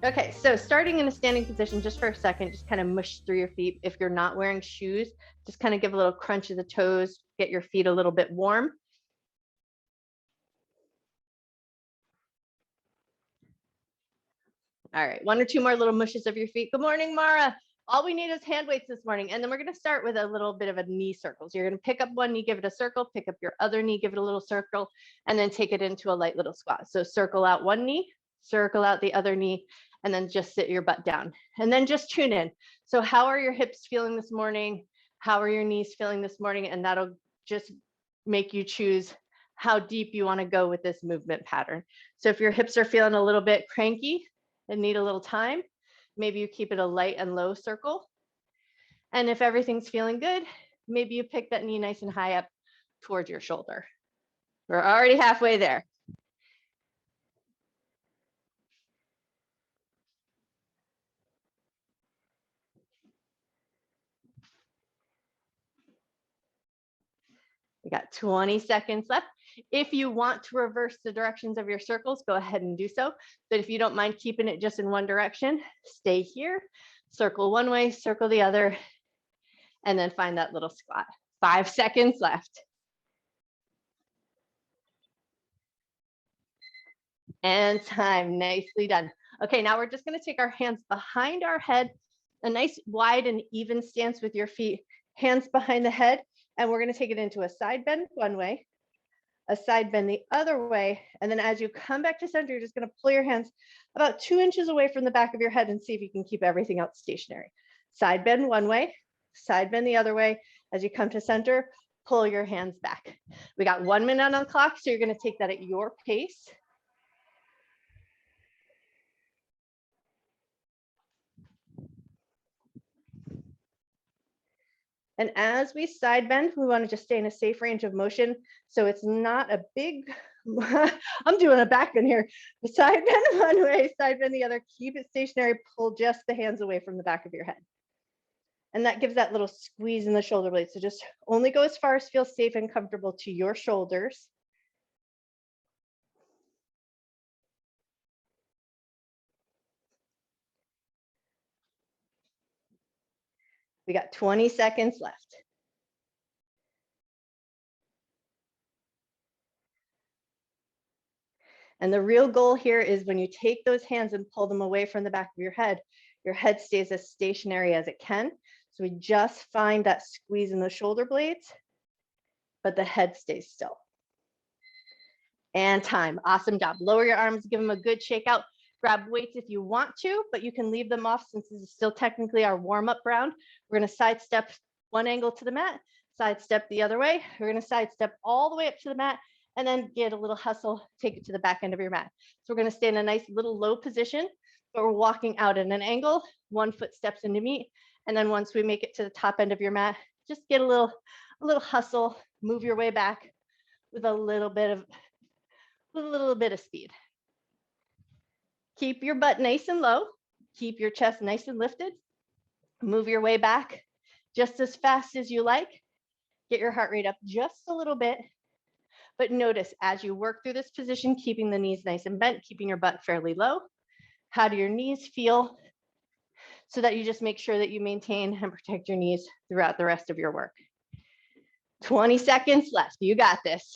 Okay, so starting in a standing position just for a second, just kind of mush through your feet. If you're not wearing shoes, just kind of give a little crunch of the toes, get your feet a little bit warm. All right, 1 or 2 more little mushes of your feet. Good morning, Mara. All we need is hand weights this morning. And then we're going to start with a little bit of a knee circle. So you're going to pick up one knee, give it a circle, pick up your other knee, give it a little circle, and then take it into a light little squat. So circle out one knee, circle out the other knee, and then just sit your butt down. And then just tune in. So how are your hips feeling this morning? How are your knees feeling this morning? And that'll just make you choose how deep you want to go with this movement pattern. So if your hips are feeling a little bit cranky and need a little time, maybe you keep it a light and low circle. And if everything's feeling good, maybe you pick that knee nice and high up towards your shoulder. We're already halfway there. We got 20 seconds left. If you want to reverse the directions of your circles, go ahead and do so. But if you don't mind keeping it just in one direction, stay here, circle one way, circle the other, and then find that little squat. 5 seconds left. And time, nicely done. Okay, now we're just gonna take our hands behind our head, a nice wide and even stance with your feet, hands behind the head, and we're gonna take it into a side bend one way, a side bend the other way, and then as you come back to center, you're just gonna pull your hands about 2 inches away from the back of your head and see if you can keep everything else stationary. Side bend one way, side bend the other way. As you come to center, pull your hands back. We got 1 minute on the clock, so you're gonna take that at your pace. And as we side bend, we want to just stay in a safe range of motion. So it's not a big, I'm doing a back bend here. Side bend one way, side bend the other, keep it stationary, pull just the hands away from the back of your head. And that gives that little squeeze in the shoulder blades. So just only go as far as feels safe and comfortable to your shoulders. We got 20 seconds left. And the real goal here is when you take those hands and pull them away from the back of your head stays as stationary as it can. So we just find that squeeze in the shoulder blades, but the head stays still. And time, awesome job. Lower your arms, give them a good shake out. Grab weights if you want to, but you can leave them off since this is still technically our warm-up round. We're gonna sidestep one angle to the mat, sidestep the other way. We're gonna sidestep all the way up to the mat and then get a little hustle, take it to the back end of your mat. So we're gonna stay in a nice little low position, but we're walking out at an angle, one foot steps into meet. And then once we make it to the top end of your mat, just get a little hustle, move your way back with a little bit of speed. Keep your butt nice and low, keep your chest nice and lifted, move your way back just as fast as you like. Get your heart rate up just a little bit. But notice as you work through this position, keeping the knees nice and bent, keeping your butt fairly low. How do your knees feel? So that you just make sure that you maintain and protect your knees throughout the rest of your work. 20 seconds left. You got this.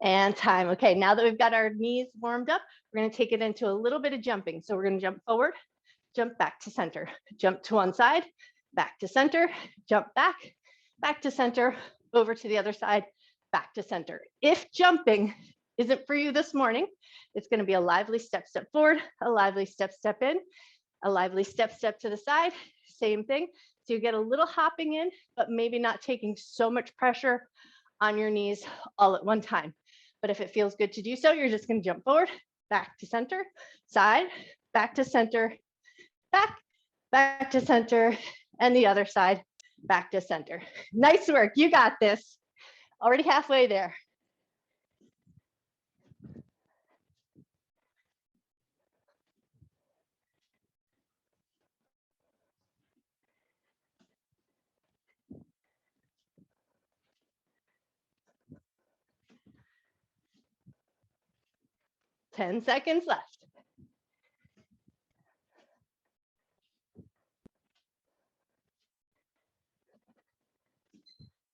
And time. Okay, now that we've got our knees warmed up, we're going to take it into a little bit of jumping. So we're going to jump forward, jump back to center, jump to one side, back to center, jump back, back to center, over to the other side, back to center. If jumping isn't for you this morning, it's going to be a lively step, step forward, a lively step, step in, a lively step, step to the side, same thing. So you get a little hopping in, but maybe not taking so much pressure on your knees all at one time. But if it feels good to do so, you're just going to jump forward, back to center, side, back to center, back to center, and the other side, back to center. Nice work. You got this. Already halfway there. 10 seconds left.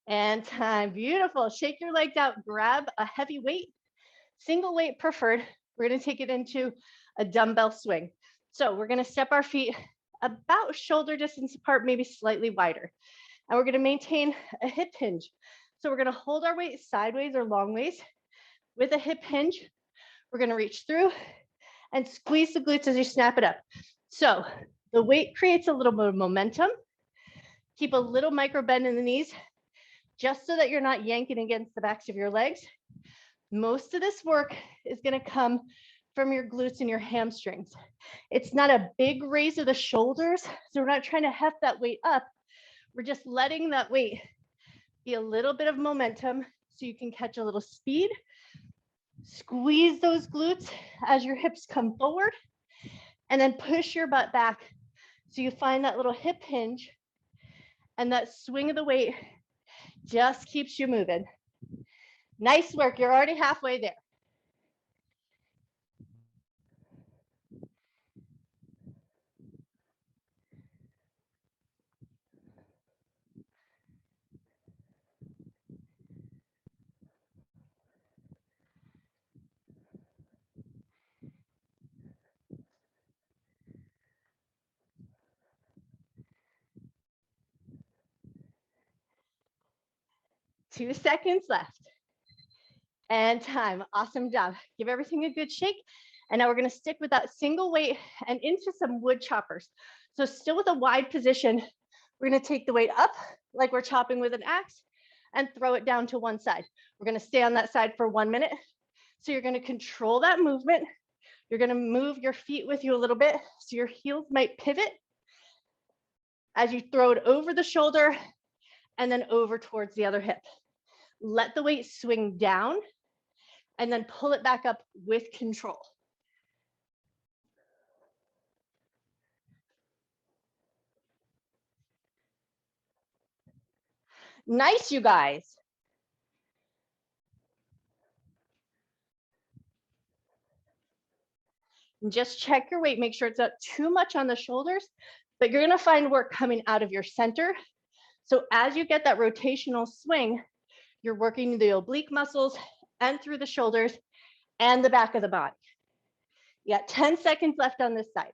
And time. Beautiful. Shake your legs out. Grab a heavy weight, single weight preferred. We're going to take it into a dumbbell swing. So we're going to step our feet about shoulder distance apart, maybe slightly wider. And we're going to maintain a hip hinge. So we're going to hold our weight sideways or long ways with a hip hinge. We're going to reach through and squeeze the glutes as you snap it up. So the weight creates a little bit of momentum. Keep a little micro bend in the knees, just so that you're not yanking against the backs of your legs. Most of this work is going to come from your glutes and your hamstrings. It's not a big raise of the shoulders, so we're not trying to heft that weight up. We're just letting that weight be a little bit of momentum so you can catch a little speed. Squeeze those glutes as your hips come forward, and then push your butt back so you find that little hip hinge, and that swing of the weight just keeps you moving. Nice work. You're already halfway there. Two seconds left. And time. Awesome job. Give everything a good shake. And now we're going to stick with that single weight and into some wood choppers. So still with a wide position, we're going to take the weight up like we're chopping with an axe and throw it down to one side. We're going to stay on that side for 1 minute. So you're going to control that movement. You're going to move your feet with you a little bit. So your heels might pivot as you throw it over the shoulder and then over towards the other hip. Let the weight swing down and then pull it back up with control. Nice, you guys. And just check your weight. Make sure it's not too much on the shoulders, but you're going to find work coming out of your center. So as you get that rotational swing, you're working the oblique muscles and through the shoulders and the back of the body. You got 10 seconds left on this side.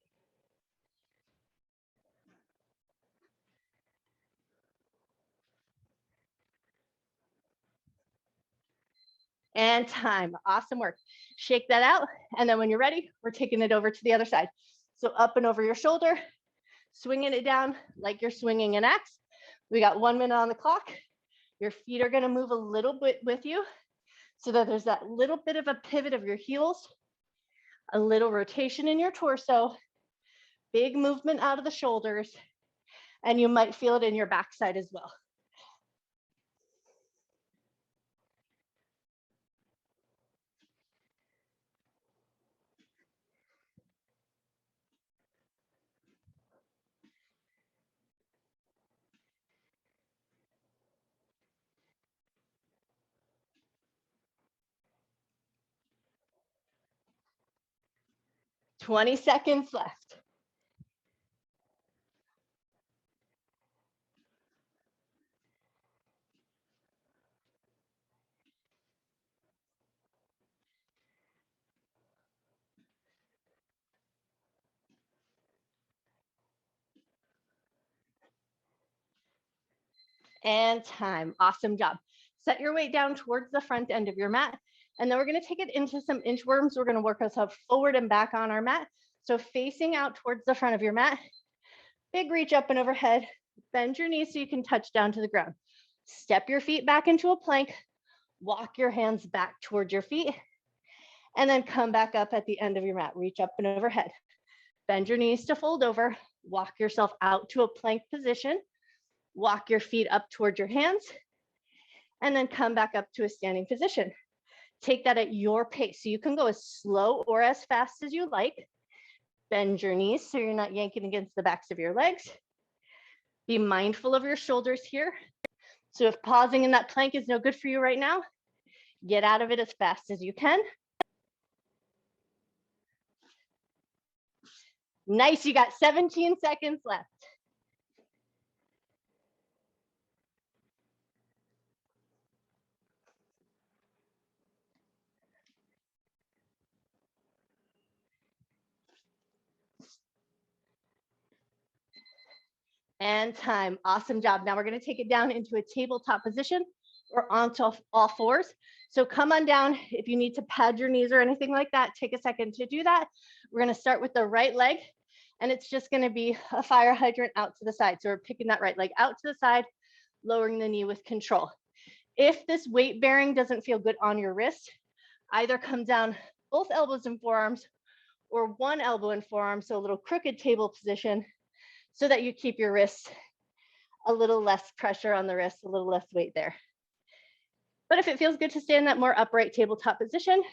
And time. Awesome work. Shake that out. And then when you're ready, we're taking it over to the other side. So up and over your shoulder, swinging it down like you're swinging an axe. We got 1 minute on the clock. Your feet are going to move a little bit with you so that there's that little bit of a pivot of your heels, a little rotation in your torso, big movement out of the shoulders, and you might feel it in your backside as well. "20 seconds left. And time. Awesome job. Set your weight down towards the front end of your mat. And then we're going to take it into some inchworms. We're going to work ourselves forward and back on our mat. So facing out towards the front of your mat, big reach up and overhead, bend your knees so you can touch down to the ground. Step your feet back into a plank, walk your hands back towards your feet, and then come back up at the end of your mat. Reach up and overhead. Bend your knees to fold over, walk yourself out to a plank position, walk your feet up towards your hands, and then come back up to a standing position. Take that at your pace. So you can go as slow or as fast as you like. Bend your knees so you're not yanking against the backs of your legs. Be mindful of your shoulders here. So if pausing in that plank is no good for you right now, get out of it as fast as you can. Nice, you got 17 seconds left. And time. Awesome job. Now we're going to take it down into a tabletop position or onto all fours. So come on down. If you need to pad your knees or anything like that, take a second to do that. We're going to start with the right leg, and it's just going to be a fire hydrant out to the side. So we're picking that right leg out to the side, lowering the knee with control. If this weight bearing doesn't feel good on your wrist, either come down both elbows and forearms or one elbow and forearm, so a little crooked table position, so that you keep your wrists a little less pressure on the wrist, a little less weight there. But if it feels good to stay in that more upright tabletop position,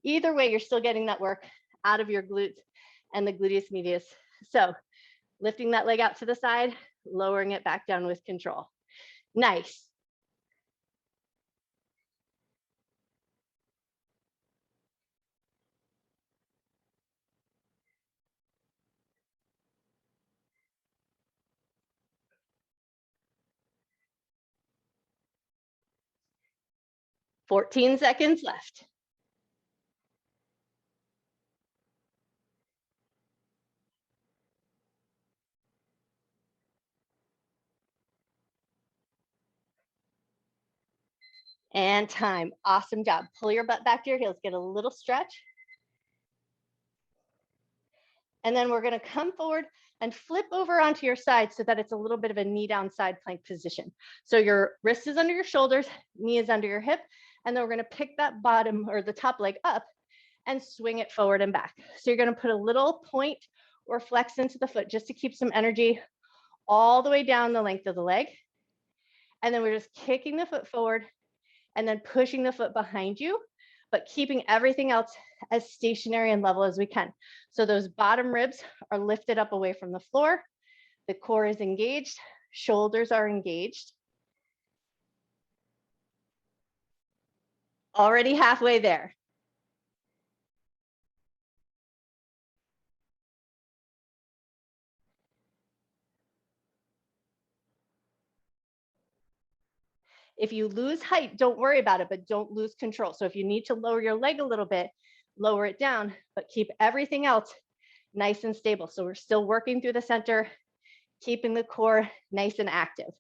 either way, you're still getting that work out of your glutes and the gluteus medius. So lifting that leg out to the side, lowering it back down with control. Nice. Fourteen seconds left. And time. Awesome job. Pull your butt back to your heels. Get a little stretch. And then we're going to come forward and flip over onto your side so that it's a little bit of a knee down side plank position. So your wrist is under your shoulders, knee is under your hip, and then we're going to pick that bottom or the top leg up and swing it forward and back. So you're going to put a little point or flex into the foot just to keep some energy all the way down the length of the leg. And then we're just kicking the foot forward and then pushing the foot behind you, but keeping everything else as stationary and level as we can. So those bottom ribs are lifted up away from the floor. The core is engaged, shoulders are engaged. Already halfway there. If you lose height, don't worry about it, but don't lose control. So if you need to lower your leg a little bit, lower it down, but keep everything else nice and stable. So we're still working through the center, keeping the core nice and active.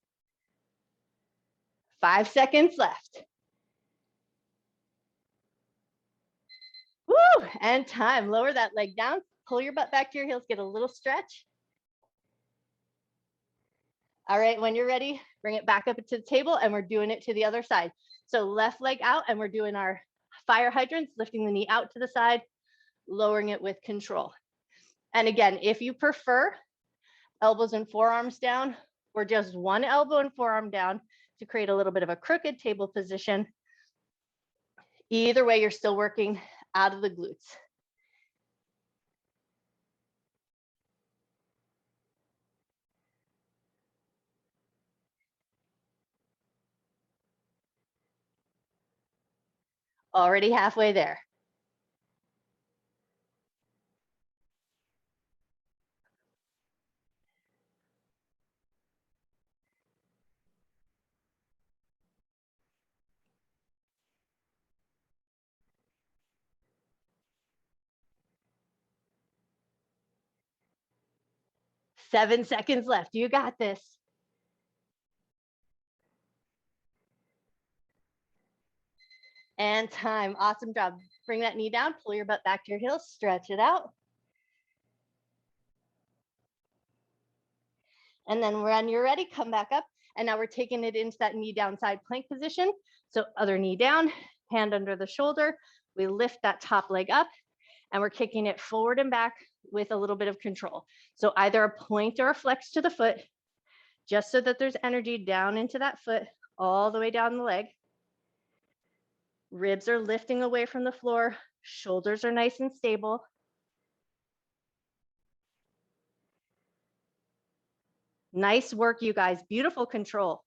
5 seconds left. Woo, and time. Lower that leg down, pull your butt back to your heels, get a little stretch. All right, when you're ready, bring it back up to the table, and we're doing it to the other side. So left leg out, and we're doing our fire hydrants, lifting the knee out to the side, lowering it with control. And again, if you prefer elbows and forearms down, or just one elbow and forearm down to create a little bit of a crooked table position, either way, you're still working out of the glutes. Already halfway there. Seven seconds left. You got this. And time. Awesome job. Bring that knee down, pull your butt back to your heels, stretch it out. And then when you're ready, come back up. And now we're taking it into that knee down side plank position. So other knee down, hand under the shoulder. We lift that top leg up and we're kicking it forward and back with a little bit of control. So either a point or a flex to the foot, just so that there's energy down into that foot, all the way down the leg. Ribs are lifting away from the floor. Shoulders are nice and stable. Nice work, you guys. Beautiful control.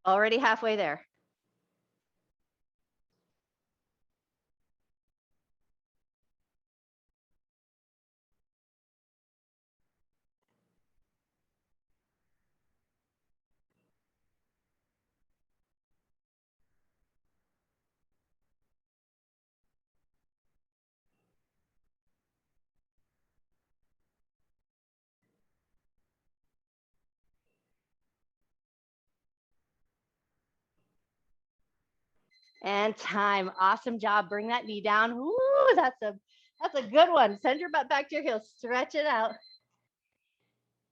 Already halfway there. And time. Awesome job. Bring that knee down. Ooh, that's a good one. Send your butt back to your heels. Stretch it out.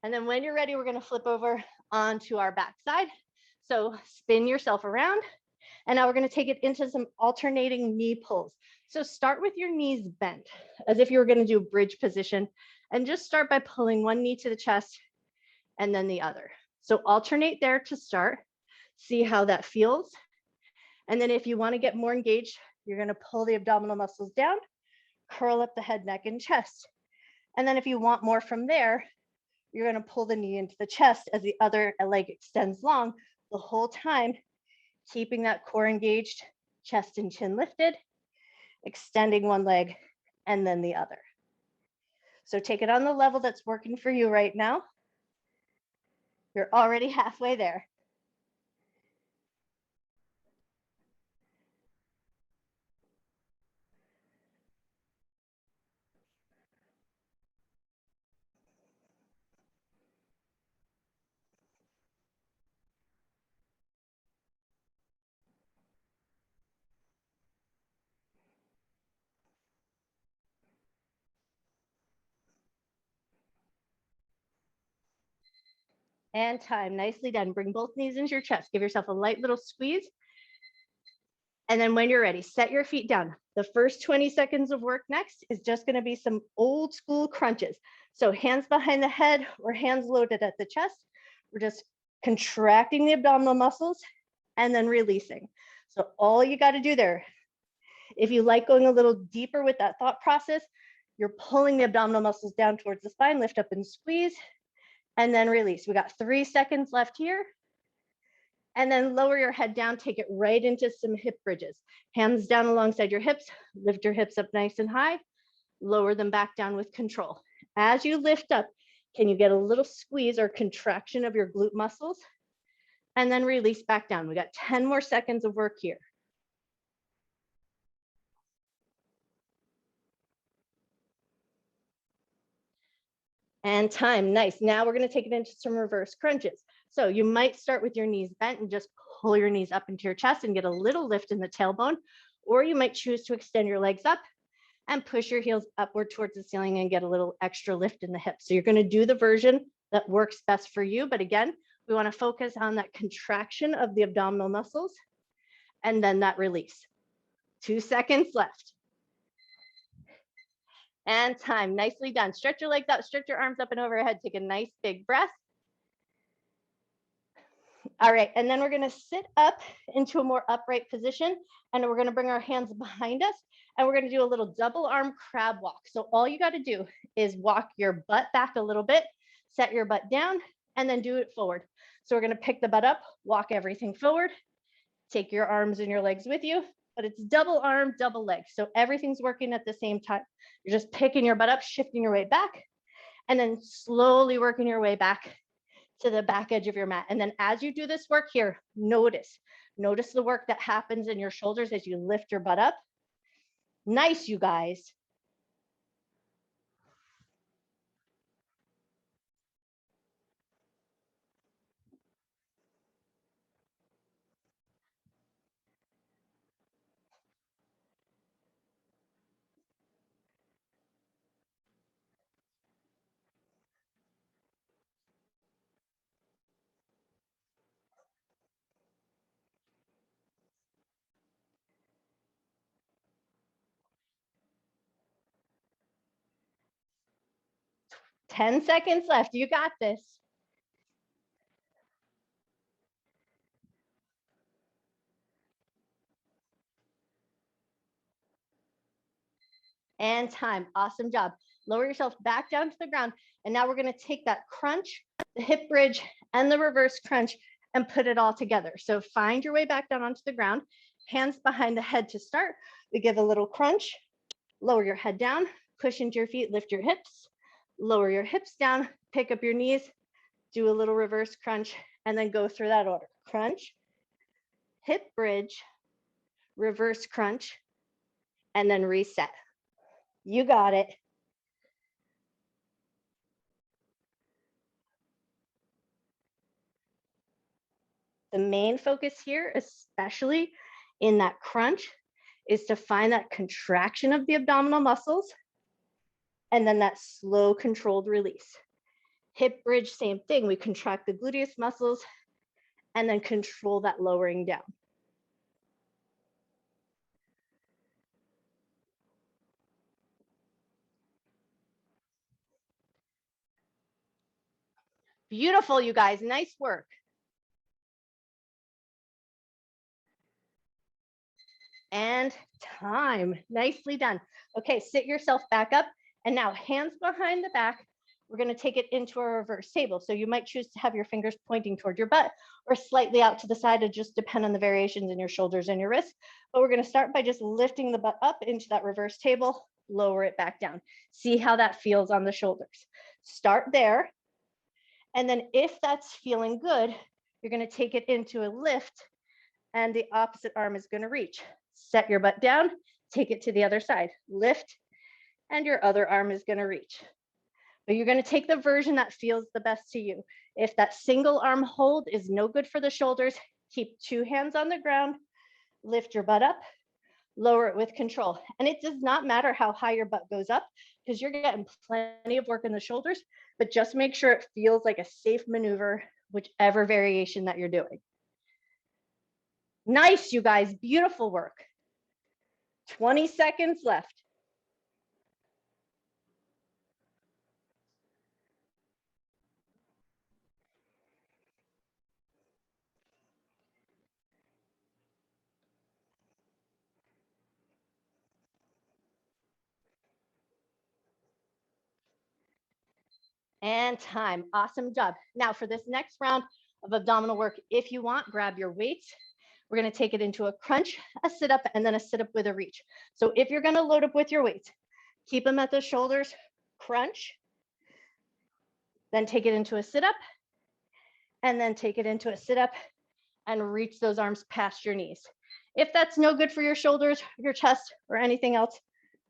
And then when you're ready, we're going to flip over onto our back side. So spin yourself around. And now we're going to take it into some alternating knee pulls. So start with your knees bent as if you were going to do a bridge position, and just start by pulling one knee to the chest and then the other. So alternate there to start. See how that feels. And then if you want to get more engaged, you're going to pull the abdominal muscles down, curl up the head, neck, and chest. And then if you want more from there, you're going to pull the knee into the chest as the other leg extends long the whole time, keeping that core engaged, chest and chin lifted, extending one leg and then the other. So take it on the level that's working for you right now. You're already halfway there. And time. Nicely done. Bring both knees into your chest. Give yourself a light little squeeze. And then when you're ready, set your feet down. The first 20 seconds of work next is just going to be some old school crunches. So hands behind the head or hands loaded at the chest. We're just contracting the abdominal muscles and then releasing. So all you got to do there, if you like going a little deeper with that thought process, you're pulling the abdominal muscles down towards the spine, lift up and squeeze, and then release. We got 3 seconds left here. And then lower your head down, take it right into some hip bridges. Hands down alongside your hips, lift your hips up nice and high, lower them back down with control. As you lift up, can you get a little squeeze or contraction of your glute muscles? And then release back down. We got 10 more seconds of work here. And time, nice. Now we're gonna take it into some reverse crunches. So you might start with your knees bent and just pull your knees up into your chest and get a little lift in the tailbone, or you might choose to extend your legs up and push your heels upward towards the ceiling and get a little extra lift in the hips. So you're gonna do the version that works best for you. But again, we wanna focus on that contraction of the abdominal muscles and then that release. 2 seconds left. And time, nicely done. Stretch your legs out, stretch your arms up and overhead. Take a nice big breath. All right, and then we're gonna sit up into a more upright position, and we're gonna bring our hands behind us, and we're gonna do a little double arm crab walk. So all you gotta do is walk your butt back a little bit, set your butt down, and then do it forward. So we're gonna pick the butt up, walk everything forward, take your arms and your legs with you, but it's double arm, double leg. So everything's working at the same time. You're just picking your butt up, shifting your weight back, and then slowly working your way back to the back edge of your mat. And then as you do this work here, notice the work that happens in your shoulders as you lift your butt up. Nice, you guys. Ten seconds left. You got this. And time. Awesome job. Lower yourself back down to the ground. And now we're going to take that crunch, the hip bridge, and the reverse crunch and put it all together. So find your way back down onto the ground, hands behind the head to start. We give a little crunch, lower your head down, push into your feet, lift your hips, lower your hips down, pick up your knees, do a little reverse crunch, and then go through that order. Crunch, hip bridge, reverse crunch, and then reset. You got it. The main focus here, especially in that crunch is to find that contraction of the abdominal muscles and then that slow controlled release. Hip bridge, same thing. We contract the gluteus muscles and then control that lowering down. Beautiful, you guys. Nice work. And time. Nicely done. Okay, sit yourself back up. And now hands behind the back. We're going to take it into a reverse table. So you might choose to have your fingers pointing toward your butt or slightly out to the side. It just depends on the variations in your shoulders and your wrists. But we're going to start by just lifting the butt up into that reverse table, lower it back down. See how that feels on the shoulders. Start there. And then if that's feeling good, you're going to take it into a lift and the opposite arm is going to reach. Set your butt down, take it to the other side, lift, and your other arm is going to reach. But you're going to take the version that feels the best to you. If that single arm hold is no good for the shoulders, keep two hands on the ground, lift your butt up, lower it with control. And it does not matter how high your butt goes up because you're getting plenty of work in the shoulders, but just make sure it feels like a safe maneuver, whichever variation that you're doing. Nice, you guys, beautiful work. 20 seconds left. And time. Awesome job. Now for this next round of abdominal work, if you want, grab your weights. We're going to take it into a crunch, a sit up, and then a sit up with a reach. So if you're going to load up with your weights, keep them at the shoulders, crunch, then take it into a sit up, and then take it into a sit up and reach those arms past your knees. If that's no good for your shoulders, your chest, or anything else,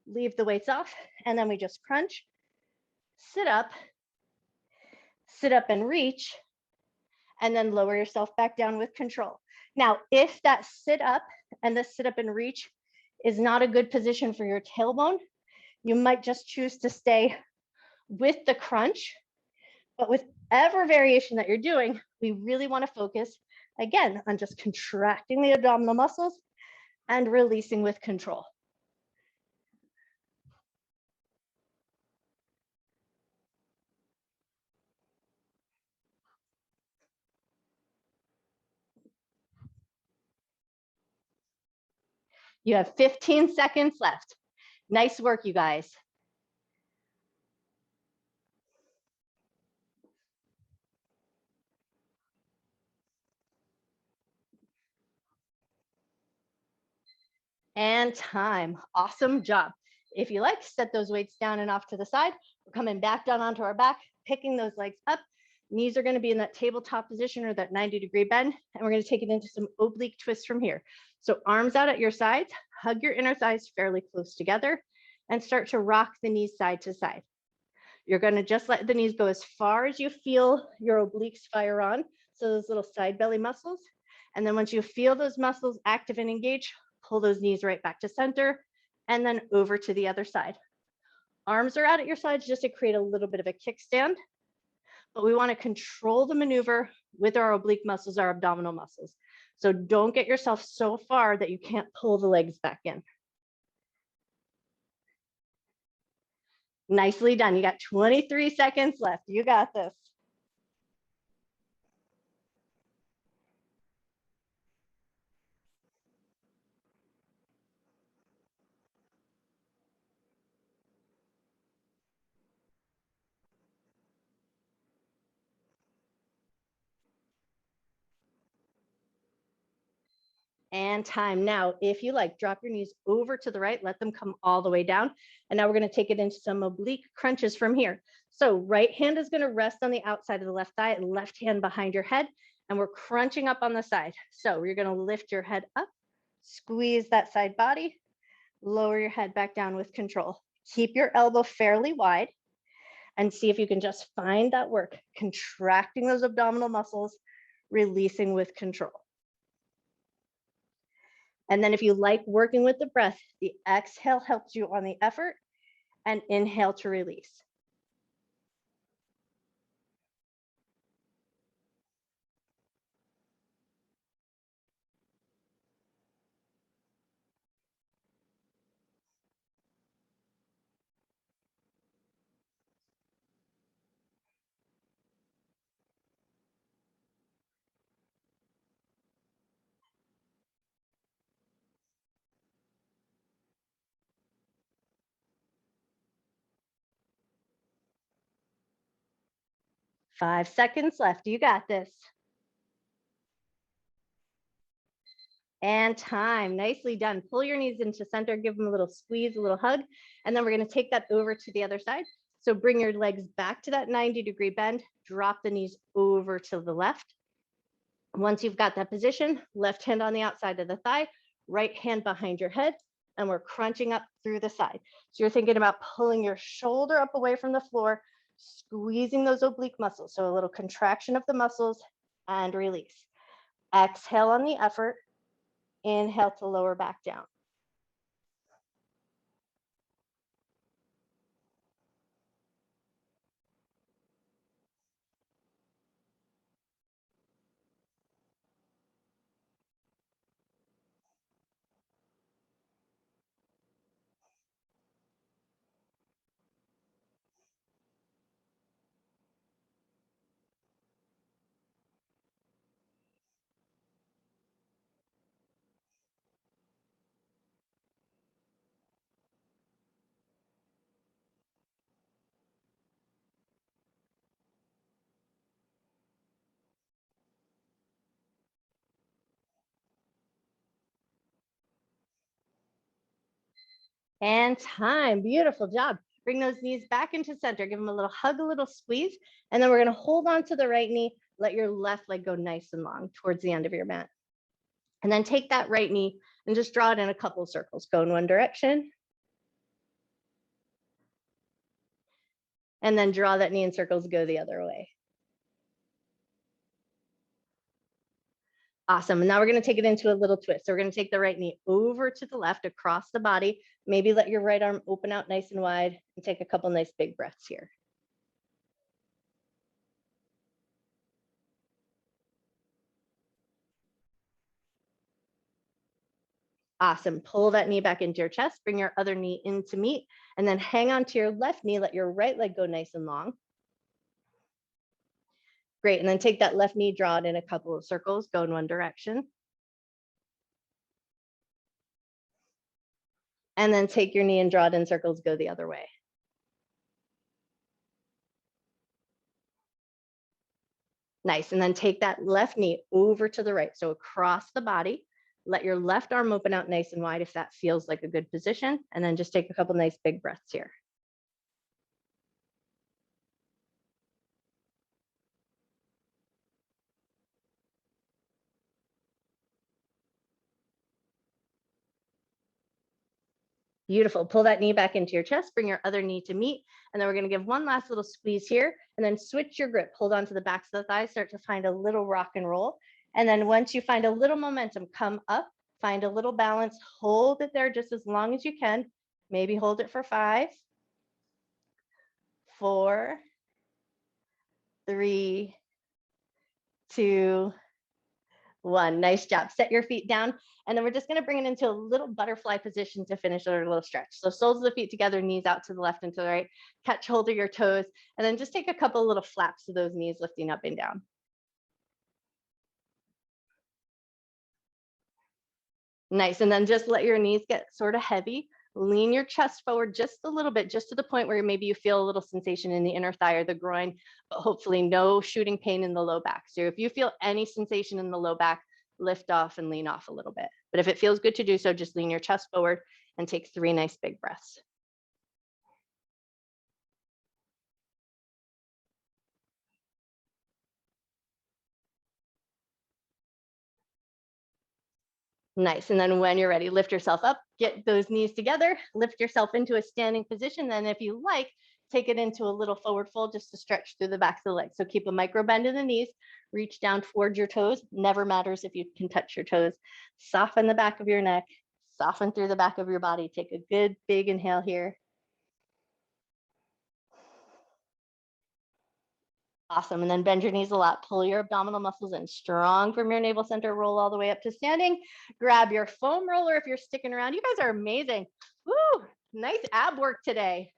leave the weights off. And then we just crunch, sit up and reach, and then lower yourself back down with control. Now, if that sit up and the sit up and reach is not a good position for your tailbone, you might just choose to stay with the crunch. But with whatever variation that you're doing, we really want to focus, again, on just contracting the abdominal muscles and releasing with control. You have 15 seconds left. Nice work, you guys. And time. Awesome job. If you like, set those weights down and off to the side. We're coming back down onto our back, picking those legs up. Knees are going to be in that tabletop position or that 90-degree bend. And we're going to take it into some oblique twists from here. So arms out at your sides, hug your inner thighs fairly close together, and start to rock the knees side to side. You're going to just let the knees go as far as you feel your obliques fire on. So those little side belly muscles. And then once you feel those muscles active and engaged, pull those knees right back to center and then over to the other side. Arms are out at your sides just to create a little bit of a kickstand, but we want to control the maneuver with our oblique muscles, our abdominal muscles. So don't get yourself so far that you can't pull the legs back in. Nicely done. You got 23 seconds left. You got this. And time. Now, if you like, drop your knees over to the right, let them come all the way down. And now we're going to take it into some oblique crunches from here. So right hand is going to rest on the outside of the left thigh, left hand behind your head, and we're crunching up on the side. So you're going to lift your head up, squeeze that side body, lower your head back down with control. Keep your elbow fairly wide and see if you can just find that work, contracting those abdominal muscles, releasing with control. And then if you like working with the breath, the exhale helps you on the effort and inhale to release. Five seconds left. You got this. And time. Nicely done. Pull your knees into center, give them a little squeeze, a little hug, and then we're going to take that over to the other side. So bring your legs back to that 90-degree bend, drop the knees over to the left. Once you've got that position, left hand on the outside of the thigh, right hand behind your head, and we're crunching up through the side. So you're thinking about pulling your shoulder up away from the floor, squeezing those oblique muscles. So a little contraction of the muscles and release. Exhale on the effort. Inhale to lower back down. And time. Beautiful job. Bring those knees back into center. Give them a little hug, a little squeeze. And then we're going to hold on to the right knee. Let your left leg go nice and long towards the end of your mat. And then take that right knee and just draw it in a couple of circles. Go in one direction. And then draw that knee in circles, go the other way. Awesome. And now we're going to take it into a little twist. So we're going to take the right knee over to the left across the body. Maybe let your right arm open out nice and wide and take a couple nice big breaths here. Awesome. Pull that knee back into your chest. Bring your other knee in to meet. And then hang on to your left knee. Let your right leg go nice and long. Great. And then take that left knee, draw it in a couple of circles. Go in one direction. And then take your knee and draw it in circles. Go the other way. Nice. And then take that left knee over to the right. So across the body. Let your left arm open out nice and wide if that feels like a good position. And then just take a couple nice big breaths here. Beautiful. Pull that knee back into your chest. Bring your other knee to meet. And then we're going to give one last little squeeze here. And then switch your grip. Hold on to the backs of the thighs. Start to find a little rock and roll. And then once you find a little momentum, come up. Find a little balance. Hold it there just as long as you can. Maybe hold it for 5, 4, 3, 2, 1. Nice job. Set your feet down. And then we're just going to bring it into a little butterfly position to finish our little stretch. So soles of the feet together, knees out to the left and to the right. Catch hold of your toes. And then just take a couple little flaps of those knees lifting up and down. Nice. And then just let your knees get sort of heavy. Lean your chest forward just a little bit, just to the point where maybe you feel a little sensation in the inner thigh or the groin, but hopefully no shooting pain in the low back. So if you feel any sensation in the low back, lift off and lean off a little bit. But if it feels good to do so, just lean your chest forward and take 3 nice big breaths. Nice. And then when you're ready, lift yourself up, get those knees together, lift yourself into a standing position. Then if you like, take it into a little forward fold just to stretch through the backs of the legs. So keep a micro bend in the knees, reach down towards your toes. Never matters if you can touch your toes. Soften the back of your neck, soften through the back of your body. Take a good big inhale here. Awesome. And then bend your knees a lot. Pull your abdominal muscles in strong from your navel center. Roll all the way up to standing. Grab your foam roller if you're sticking around. You guys are amazing. Woo! Nice ab work today.